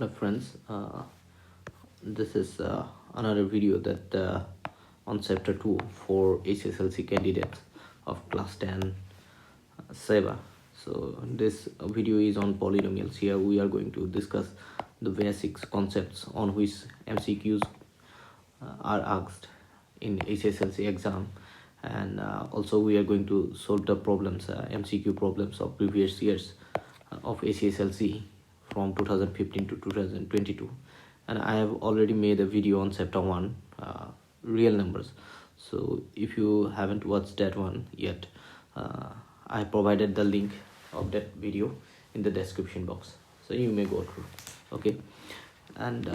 Hello friends, this is another video that on chapter 2 for HSLC candidates of class 10 SEBA. So this video is on polynomials. Here we are going to discuss the basic concepts on which MCQs are asked in HSLC exam, and also we are going to solve the problems, MCQ problems of previous years of HSLC from 2015 to 2022. And I have already made a video on chapter 1, real numbers. So if you haven't watched that one yet, I provided the link of that video in the description box, so you may go through. Okay, and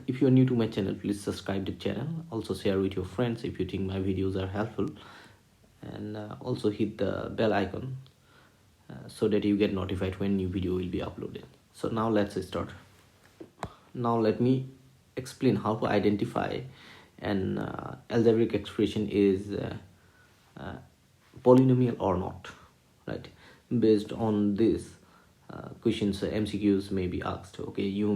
if you're new to my channel, please subscribe the channel, also share with your friends if you think my videos are helpful, and also hit the bell icon so that you get notified when new video will be uploaded. So now let's start. Now let me explain how to identify an algebraic expression is polynomial or not, right? Based on this questions, MCQs may be asked. Okay, you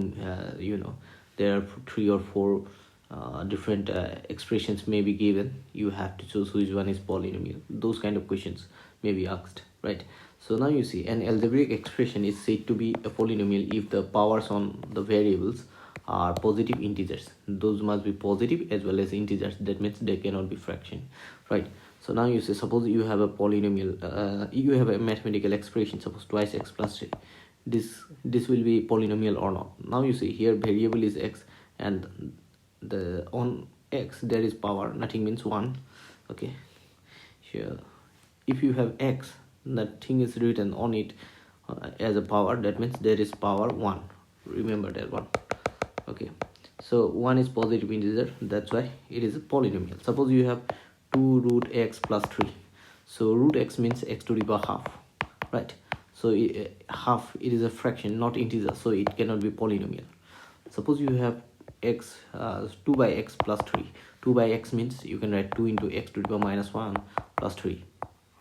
know there are 3 or 4 different expressions may be given. You have to choose which one is polynomial. Those kind of questions may be asked, right? So now you see an algebraic expression is said to be a polynomial if the powers on the variables are positive integers. Those must be positive as well as integers. That means they cannot be fraction, right? So now you say, suppose you have a polynomial, you have a mathematical expression, suppose 2x plus 3. This will be polynomial or not. Now you see here variable is x, and the on x there is power, nothing means 1. Okay, here if you have x, that thing is written on it as a power, that means there is power 1. Remember that one. Okay, so 1 is positive integer, that's why it is a polynomial. Suppose you have 2 root x plus 3. So root x means x to the power half, right? So half, it is a fraction, not integer, so it cannot be polynomial. Suppose you have x 2 by x plus 3. 2 by x means you can write 2 into x to the power minus 1 plus 3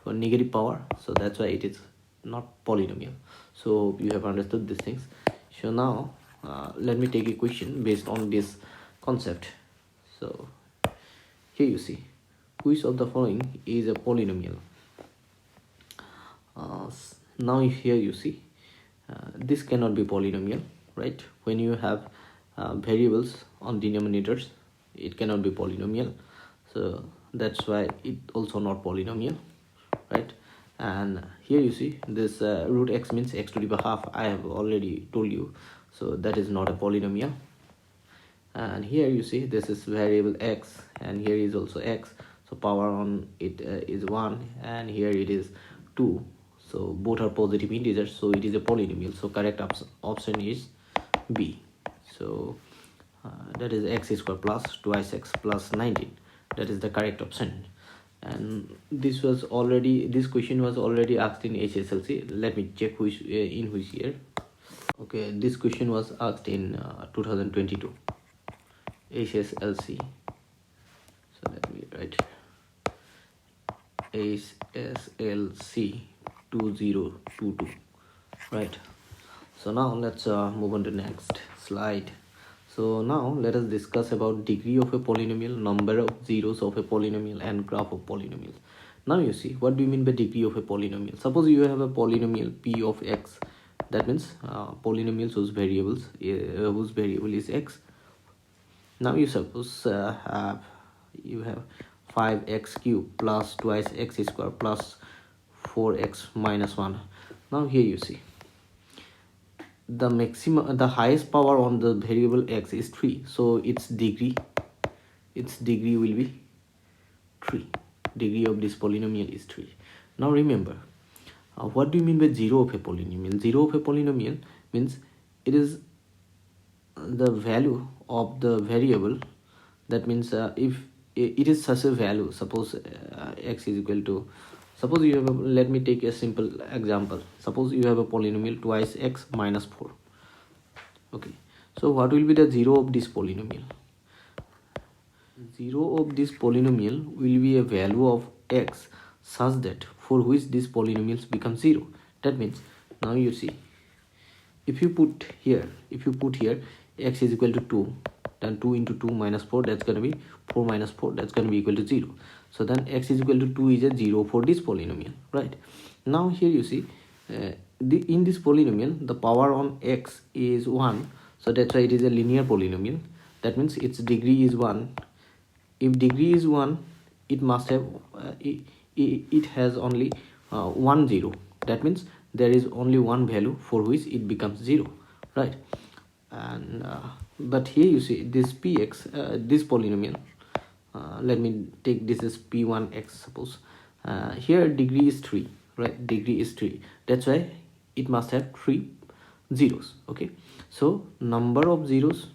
for negative power, so that's why it is not polynomial. So you have understood these things. So now let me take a question based on this concept. So here you see, which of the following is a polynomial? Now here you see, this cannot be polynomial, right? When you have variables on denominators, it cannot be polynomial, so that's why it also not polynomial, right? And here you see this root x means x to the power half. I have already told you, so that is not a polynomial. And here you see this is variable x, and here is also x, so power on it is 1, and here it is 2, so both are positive integers, so it is a polynomial. So correct option is B. So that is x square plus twice x plus 19. That is the correct option. And this question was already asked in HSLC. Let me check which in which year. Okay, this question was asked in 2022 HSLC. So let me write HSLC 2022, right? So now let's move on to next slide. So now let us discuss about degree of a polynomial, number of zeros of a polynomial, and graph of polynomials. Now you see, what do you mean by degree of a polynomial? Suppose you have a polynomial p of x. That means polynomials whose variable is x. Now you suppose you have 5x cubed plus twice x square plus 4x minus 1. Now here you see, the highest power on the variable x is 3, so its degree will be 3. Degree of this polynomial is 3. Now remember, what do you mean by 0 of a polynomial? 0 of a polynomial means it is the value of the variable. That means if it is such a value, suppose x is equal to, suppose you have let me take a simple example. Suppose you have a polynomial twice x minus 4. Okay, so what will be the 0 of this polynomial? 0 of this polynomial will be a value of x such that for which these polynomials become 0. That means now you see if you put here x is equal to 2, then 2 into 2 minus 4, that's going to be 4 minus 4, that's going to be equal to 0. So then x is equal to 2 is a 0 for this polynomial, right? Now here you see in this polynomial the power on x is 1, so that's why it is a linear polynomial. That means its degree is 1. If degree is 1, it must have it has only 1 0. That means there is only one value for which it becomes 0, right? And but here you see this px, this polynomial, let me take this as p1x, suppose here degree is 3, right? Degree is 3, that's why it must have 3 zeros. Okay, so number of zeros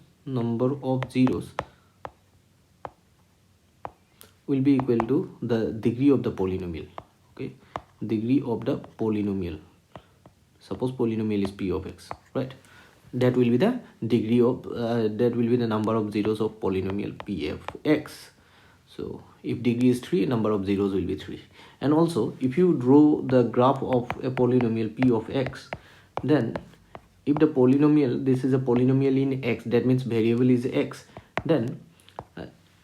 will be equal to the degree of the polynomial. Okay, degree of the polynomial, suppose polynomial is p of x, right? That will be the degree of that will be the number of zeros of polynomial p of x. So if degree is 3, number of zeros will be 3. And also if you draw the graph of a polynomial p of x, then if the polynomial, this is a polynomial in x, that means variable is x, then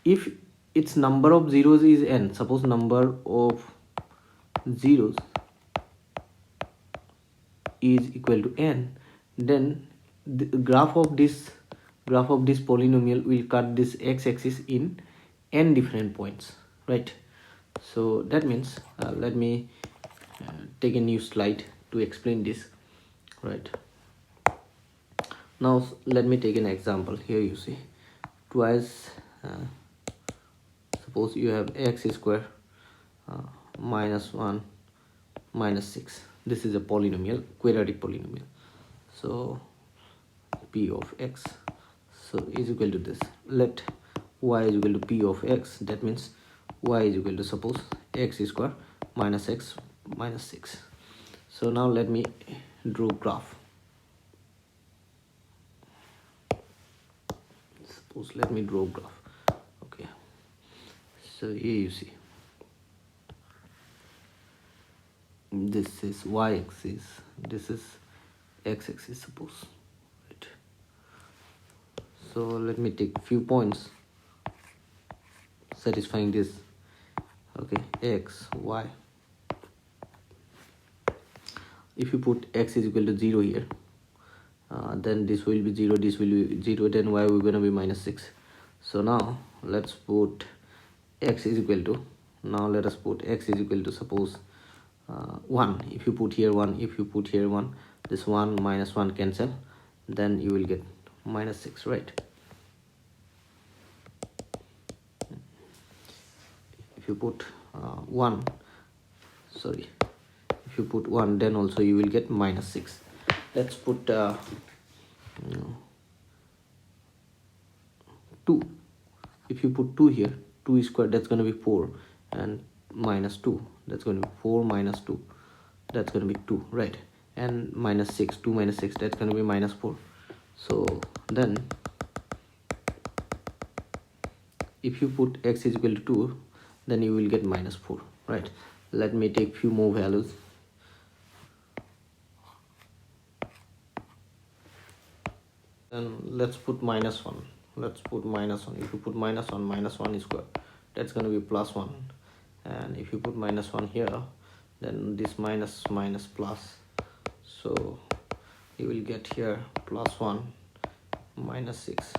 if its number of zeros is n, suppose number of zeros is equal to n, then the graph of this polynomial will cut this x-axis in n different points, right? So that means let me take a new slide to explain this, right? Now let me take an example. Here you see twice suppose you have x square minus 1 minus 6. This is a polynomial, quadratic polynomial. So p of x so is equal to this. Let y is equal to p of x, that means y is equal to, suppose, x square minus x minus 6. So now let me draw graph. Suppose let me draw graph. Okay, so here you see this is y-axis, this is x-axis, suppose, right? So let me take few points satisfying this. Okay, x, y. If you put x is equal to 0 here, then this will be 0, this will be 0, then y will gonna be minus 6. So now let's put x is equal to, now let us put x is equal to, suppose 1. If you put here 1, if you put here 1, this 1 minus 1 cancel, then you will get minus 6, right? If you put 1, sorry, if you put 1, then also you will get minus 6. Let's put 2. If you put 2 here, 2 squared, that's going to be 4, and minus 2, that's going to be 4 minus 2, that's going to be 2, right? And minus 6, 2 minus 6, that's going to be minus 4. So then if you put x is equal to 2, then you will get minus 4, right? Let me take few more values. Then let's put minus 1. Let's put minus 1. If you put minus 1 square, that's going to be plus 1. And if you put minus 1 here, then this minus plus. So you will get here plus 1 minus 6.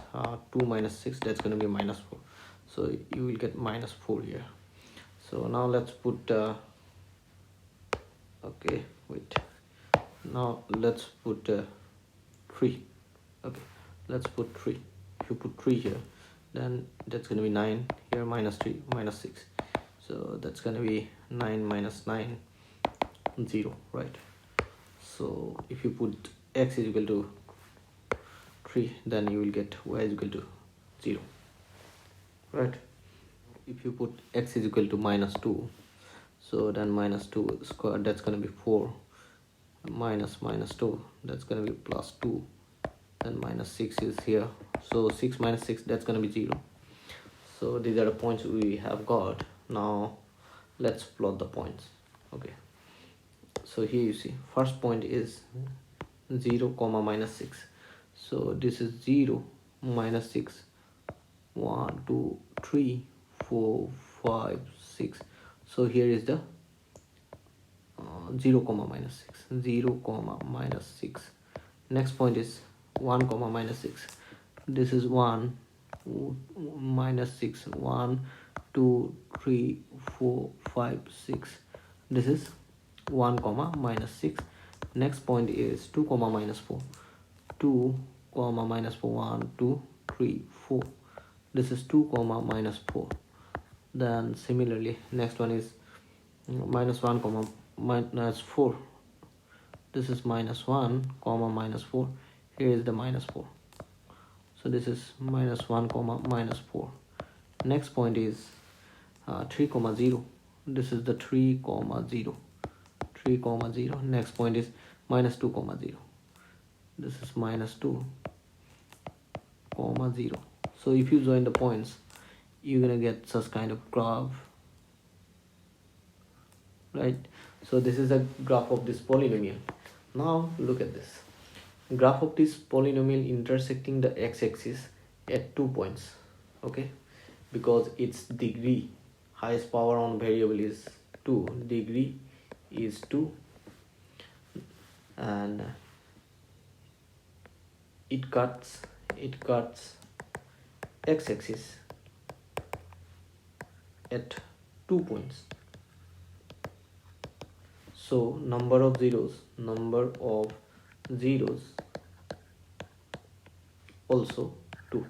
2 minus 6, that's going to be minus 4. So you will get minus 4 here. So now let's put okay, wait, now let's put 3. Okay, let's put 3. If you put 3 here, then that's going to be 9 here, minus 3 minus 6, so that's going to be 9 minus 9, 0, right? So if you put x is equal to 3, then you will get y is equal to 0, right? If you put x is equal to minus 2, so then minus 2 square, that's going to be 4, minus 2, that's going to be plus 2, then minus 6 is here, so 6 minus 6, that's going to be 0. So these are the points we have got. Now let's plot the points. Okay, so here you see first point is 0 comma minus 6. So this is 0 minus 6, 1 2 3 4 5 6. So here is the 0 comma minus 6, 0 comma minus 6. Next point is 1 comma minus 6. This is 1 minus 6, 1 2 3 4 5 6. This is 1 comma minus 6. Next point is 2 comma minus 4, 2 comma minus 4, 1 2 3 4. This is 2 comma minus 4. Then similarly next one is minus 1 comma minus 4. This is minus 1 comma minus 4. Here is the minus 4. So this is minus 1 comma minus 4. Next point is 3 comma 0. This is the 3 comma 0, 3 comma 0. Next point is minus 2 comma 0. This is minus 2 comma 0. So if you join the points, you're gonna get such kind of graph, right? So this is a graph of this polynomial. Now look at this graph of this polynomial intersecting the x-axis at 2 points. Okay, because its degree, highest power on variable is 2, degree is 2, and it cuts x-axis at 2 points. So number of zeros also 2,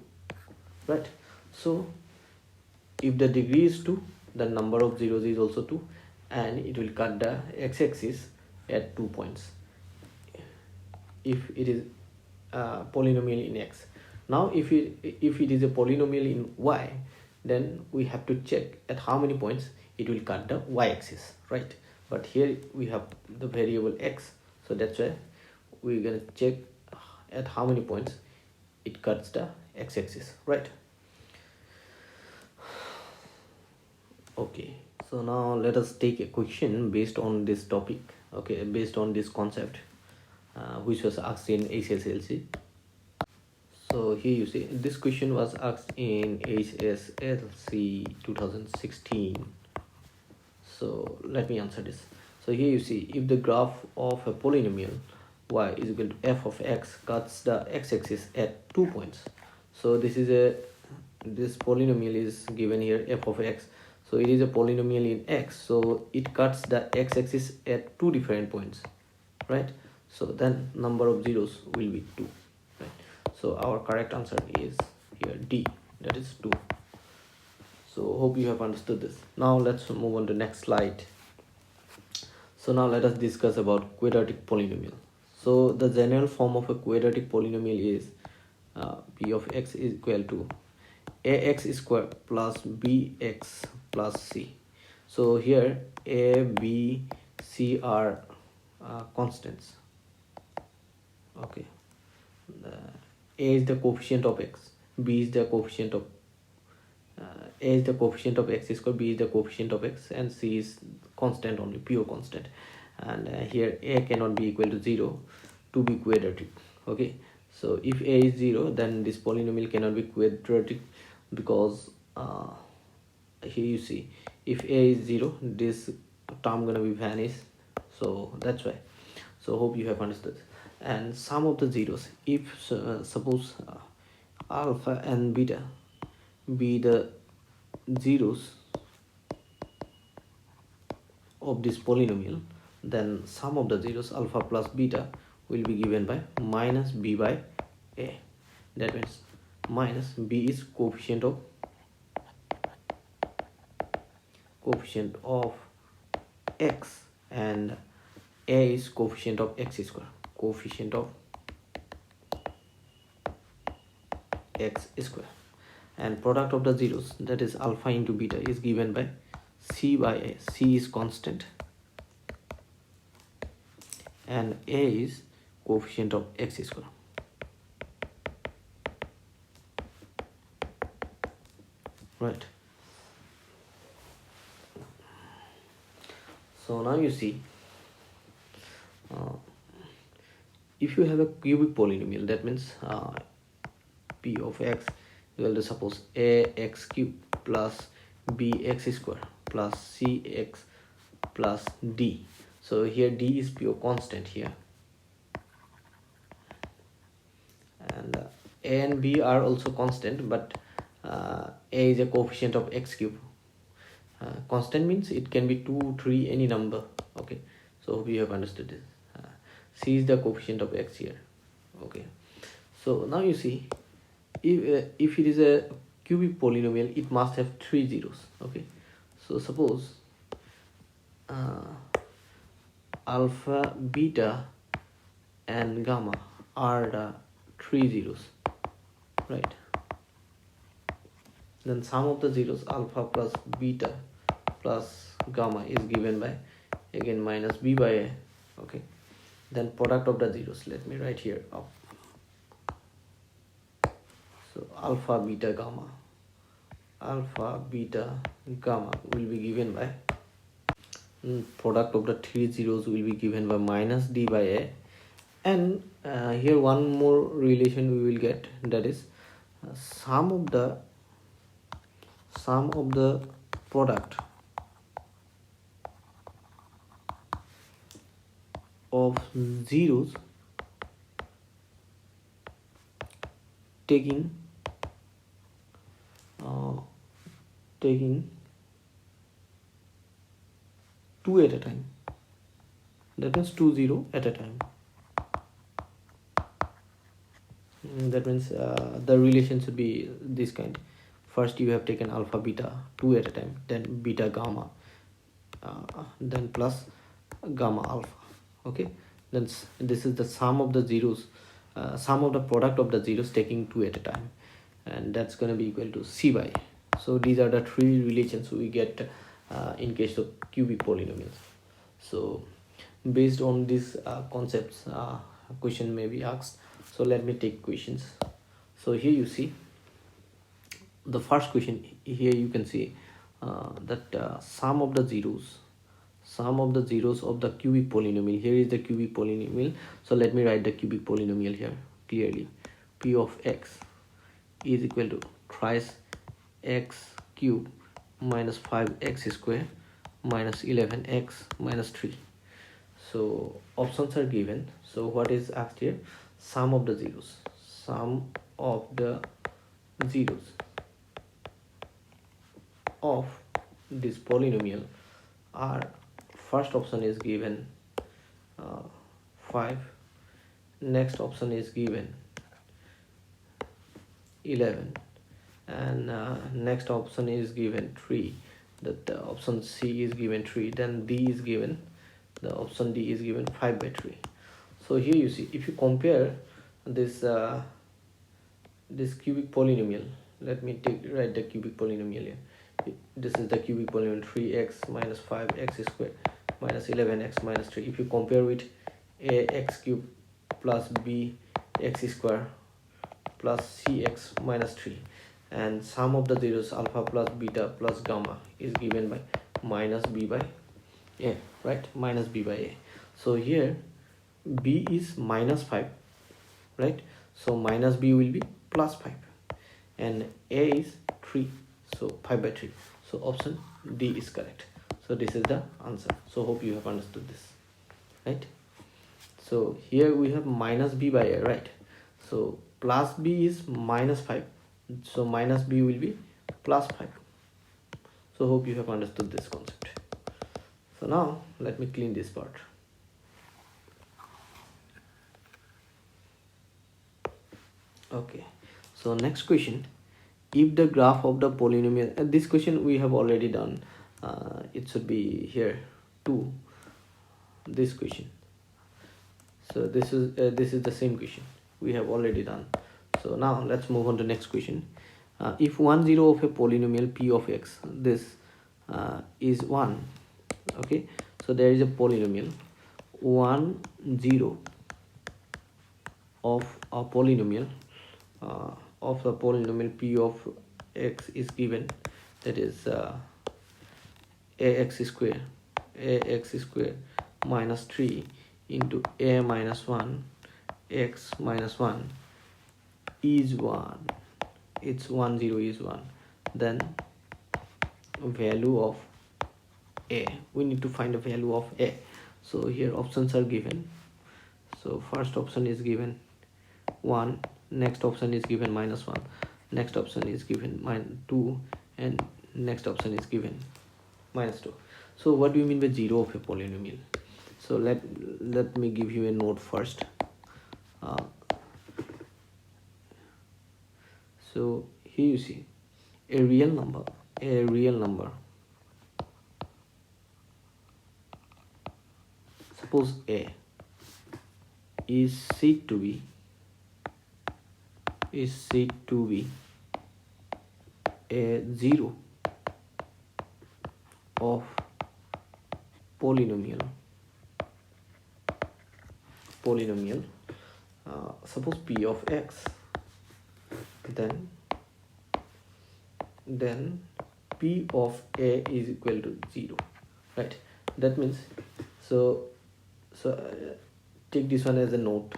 right? So if the degree is 2, the number of zeros is also 2, and it will cut the x-axis at 2 points if it is a polynomial in x. Now if it is a polynomial in y, then we have to check at how many points it will cut the y-axis, right? But here we have the variable x, so that's why we're gonna check at how many points it cuts the x-axis, right? Okay, so now let us take a question based on this topic, okay, based on this concept, which was asked in HSLC. So here you see this question was asked in HSLC 2016. So let me answer this. So here you see, if the graph of a polynomial y is equal to f of x cuts the x-axis at 2 points. So this polynomial is given here, f of x. So it is a polynomial in x, so it cuts the x-axis at 2 different points, right? So then number of zeros will be 2, right? So our correct answer is here D, that is 2. So hope you have understood this. Now let's move on to next slide. So now let us discuss about quadratic polynomial. So the general form of a quadratic polynomial is p of x is equal to ax square plus bx plus c. So here a, b, c are constants. Okay, a is the coefficient of x, b is the coefficient of a is the coefficient of x square, b is the coefficient of x, and c is constant, only pure constant. And here a cannot be equal to 0 to be quadratic. Okay, so if a is 0, then this polynomial cannot be quadratic, because here you see, if a is 0, this term gonna be vanished. So that's why. So hope you have understood. And sum of the zeros, if suppose alpha and beta be the zeros of this polynomial, then sum of the zeros alpha plus beta will be given by minus b by a. That means minus b is coefficient of x, and a is coefficient of x square, coefficient of x square. And product of the zeros, that is alpha into beta, is given by c by a. C is constant and a is coefficient of x square. Right. So now you see, if you have a cubic polynomial, that means p of x equal to, suppose, ax cube plus bx square plus cx plus d. So here d is pure constant here, and a and b are also constant, but a is a coefficient of x cube. Constant means it can be 2, 3, any number. Okay, so hope you have understood this. C is the coefficient of x here. Okay, so now you see, if it is a cubic polynomial, it must have 3 zeros. Okay, so suppose alpha, beta and gamma are the 3 zeros, right? Then sum of the zeros, alpha plus beta plus gamma, is given by, again, minus b by a. Okay, then product of the zeros, let me write here up. So alpha, beta, gamma will be given by, product of the 3 zeros will be given by minus d by a. And here one more relation we will get, that is sum of the product of zeros taking 2 at a time. That means 2 0 at a time. That means the relation should be this kind. First you have taken alpha, beta 2 at a time, then beta, gamma, then plus gamma, alpha. Okay, then this is the sum of the zeros, sum of the product of the zeros taking 2 at a time, and that's going to be equal to c by a. So these are the 3 relations we get in case of cubic polynomials. So based on these concepts, question may be asked. So let me take questions. So here you see the first question. Here you can see that sum of the zeros of the cubic polynomial. Here is the cubic polynomial. So let me write the cubic polynomial here clearly. P of x is equal to thrice x cube minus 5x square minus 11x minus 3. So options are given. So what is asked here? Sum of the zeros. Sum of the zeros of this polynomial are, first option is given 5, next option is given 11, and next option is given 3. That option C is given 3, then D is given, the option D is given 5 by 3. So here you see, if you compare this this cubic polynomial, let me write the cubic polynomial here. This is the cubic polynomial, 3x minus 5x square minus 11x minus 3. If you compare with ax cube plus bx square plus cx minus 3, and sum of the zeros, alpha plus beta plus gamma, is given by minus b by a, right? Minus b by a. So here b is minus 5, right? So minus b will be plus 5, and a is 3, so 5 by 3. So option D is correct. So this is the answer. So hope you have understood this, right? So here we have minus b by a, right? So plus b is minus 5, so minus b will be plus 5. So hope you have understood this concept. So now let me clean this part. Okay, so next question. If the graph of the polynomial, this question we have already done, it should be here 2, this question. So this is the same question we have already done. So now let's move on to next question. If 1 0 of a polynomial p of x, this is 1. Okay, so there is a polynomial 1 0 of a polynomial of the polynomial p of x is given, that is ax square minus 3 into a minus 1 x minus 1 is 1, it's 1 0 is 1, then value of a, we need to find the value of a. So here options are given. So first option is given 1, next option is given minus 1, next option is given minus 2, and next option is given minus 2. So what do you mean by 0 of a polynomial? So let me give you a note first. So here you see a real number suppose a is said to be a 0 of polynomial suppose p of x, then p of a is equal to 0, right? That means so take this one as a note,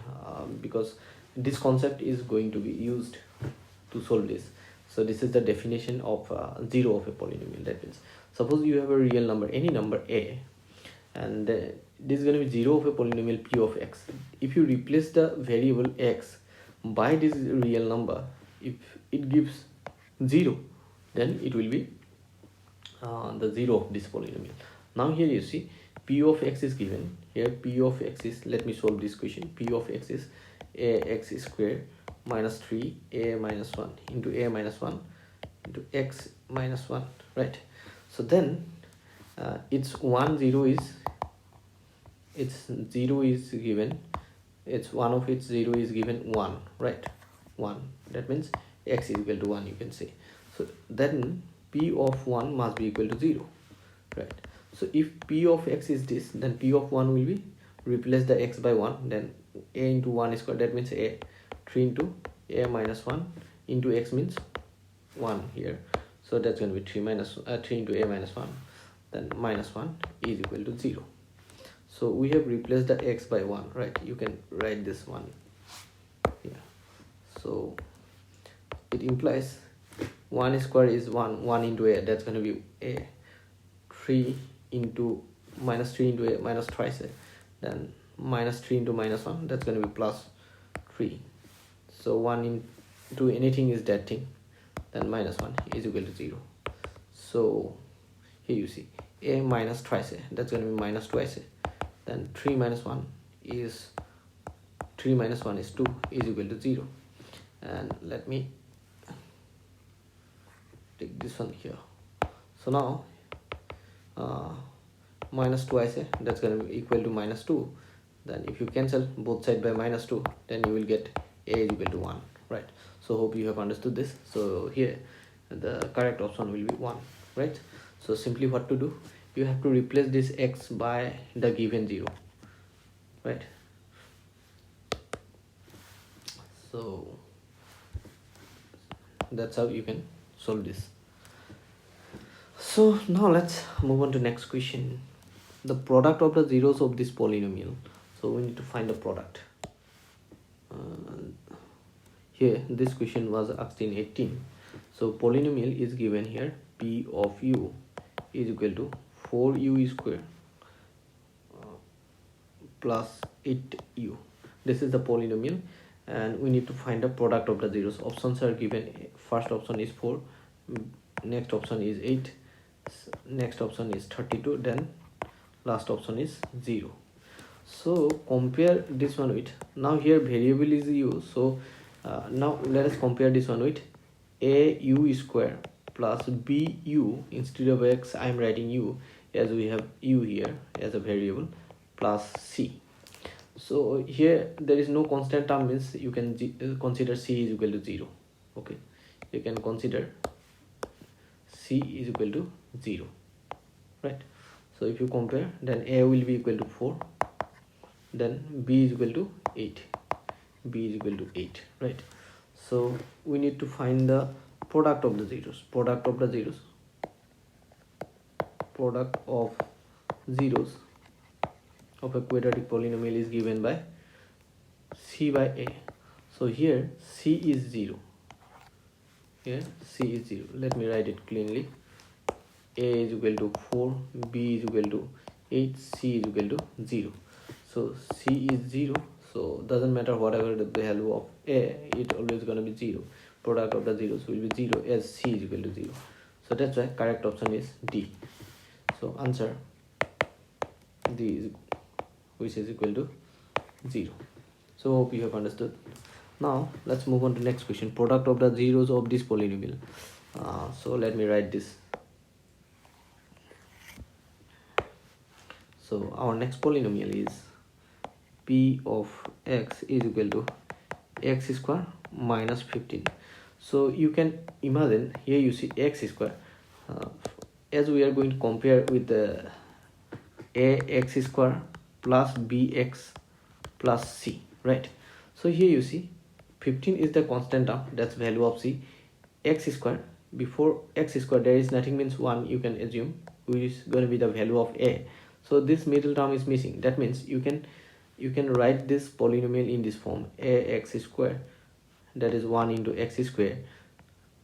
because this concept is going to be used to solve this. So this is the definition of 0 of a polynomial. That means suppose you have a real number, any number a, and this is going to be 0 of a polynomial p of x. If you replace the variable x by this real number, if it gives 0, then it will be the 0 of this polynomial. Now here you see p of x is given. Here p of x is, let me solve this question. P of x is ax square minus 3 a minus 1 into a minus 1 into x minus 1, right? So then it's 1 0 is, its 0 is given, it's one of its 0 is given 1, right? 1, that means x is equal to 1, you can say. So then p of 1 must be equal to 0, right? So if p of x is this, then p of 1 will be, replace the x by 1, then a into 1 square, that means a 3 into a minus 1 into x means 1 here. So that's going to be 3 into a minus 1, then minus 1 is equal to 0. So we have replaced the x by 1, right? You can write this one here. So it implies 1 square is 1 into a, that's going to be a 3 into minus 3 into a minus twice a, then minus 3 into minus 1, that's going to be plus 3. So 1 into anything is that thing, then minus 1 is equal to 0. So here you see a minus twice a, that's going to be minus twice a, then 3 minus 1 is 3 minus 1 is 2 is equal to 0. And let me take this one here. So now minus twice a, that's going to be equal to minus 2. Then if you cancel both sides by minus 2, then you will get a is equal to 1, right? So hope you have understood this. So here the correct option will be 1, right? So simply what to do, you have to replace this x by the given 0, right? So that's how you can solve this. So now let's move on to next question. The product of the zeros of this polynomial. So we need to find the product. Here this question was asked in 18. So polynomial is given here, p of u is equal to 4u square plus 8u. This is the polynomial, and we need to find the product of the zeros. Options are given. First option is 4, next option is 8, next option is 32, then last option is 0. So compare this one with, now here variable is u, so now let us compare this one with a u square plus b u. Instead of x I am writing u, as we have u here as a variable, plus c. So here there is no constant term, means you can consider c is equal to 0. Okay, you can consider c is equal to 0, right? So if you compare, then a will be equal to 4, then b is equal to 8, right? So we need to find the product of the zeros. Product of zeros of a quadratic polynomial is given by c by a. So here c is 0. Here c is 0. Let me write it cleanly. A is equal to 4, b is equal to 8, c is equal to 0. So c is 0. So doesn't matter whatever the value of a, it always gonna be 0. Product of the zeros will be 0 as c is equal to 0. So that's why correct option is D. So answer D is, which is equal to 0. So hope you have understood. Now let's move on to next question. Product of the zeros of this polynomial. So let me write this. So our next polynomial is p of x is equal to x square minus 15. So you can imagine here you see x square. As we are going to compare with the ax square plus bx plus c, right? So here you see 15 is the constant term, that's value of c. X square, before x square there is nothing, means 1 you can assume, which is going to be the value of a. So this middle term is missing. That means you can write this polynomial in this form: ax square, that is 1 into x square,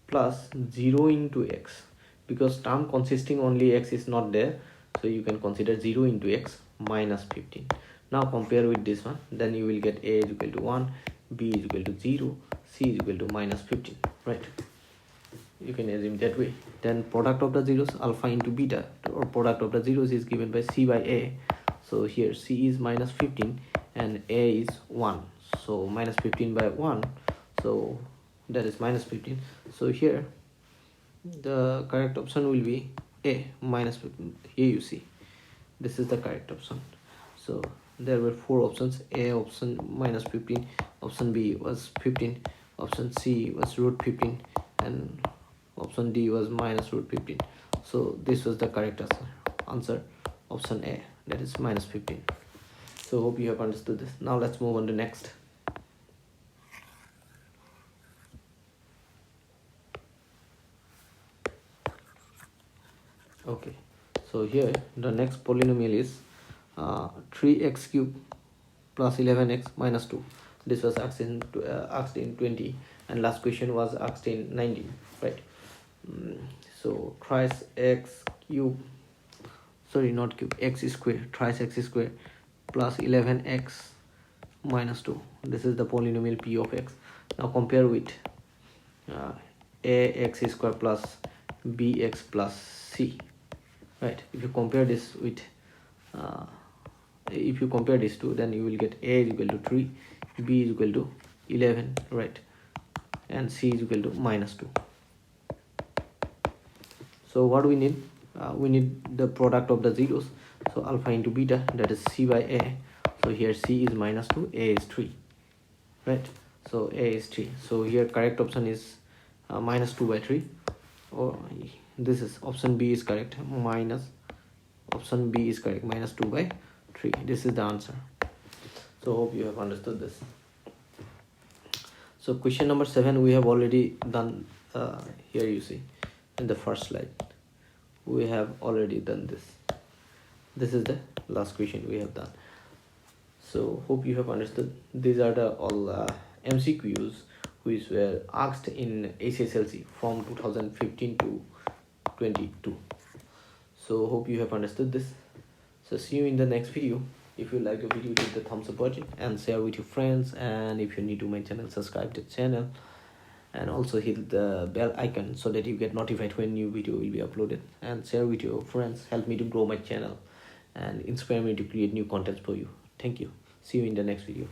plus 0 into x, because term consisting only x is not there, so you can consider 0 into x minus 15. Now compare with this one, then you will get a is equal to 1, b is equal to 0, c is equal to minus 15, right? You can assume that way. Then product of the zeros, alpha into beta, or product of the zeros, is given by c by a. So here c is minus 15 and a is 1, so minus 15 by 1, so that is minus 15. So here the correct option will be a, minus 15. Here you see this is the correct option. So there were 4 options: a option minus 15, option b was 15, option c was root 15, and option d was minus root 15. So this was the correct answer, option a, that is minus 15. So hope you have understood this. Now let's move on to next. Okay, so here the next polynomial is 3x cube plus 11x minus 2. This was asked in 20, and last question was asked in 19, right? So thrice x cube, sorry, not cube, x square, thrice x square plus 11x minus 2. This is the polynomial p of x. Now compare with ax square plus bx plus c, right? If you compare this with if you compare these two, then you will get a is equal to 3, b is equal to 11, right, and c is equal to minus 2. So what we need? We need the product of the zeros. So alpha into beta, that is c by a. So here c is minus 2, a is 3, right? So a is 3. So here correct option is minus 2 by 3, or this is option b is correct, minus option b is correct, minus 2 by 3. This is the answer. So hope you have understood this. So question number 7 we have already done. Here you see in the first slide we have already done this. This is the last question we have done. So hope you have understood. These are the all MCQs which were asked in HSLC from 2015 to 22. So hope you have understood this. So see you in the next video. If you like the video, hit the thumbs up button and share with your friends, and if you're new to my channel, subscribe to the channel and also hit the bell icon so that you get notified when new video will be uploaded, and share with your friends. Help me to grow my channel and inspire me to create new content for you. Thank you. See you in the next video.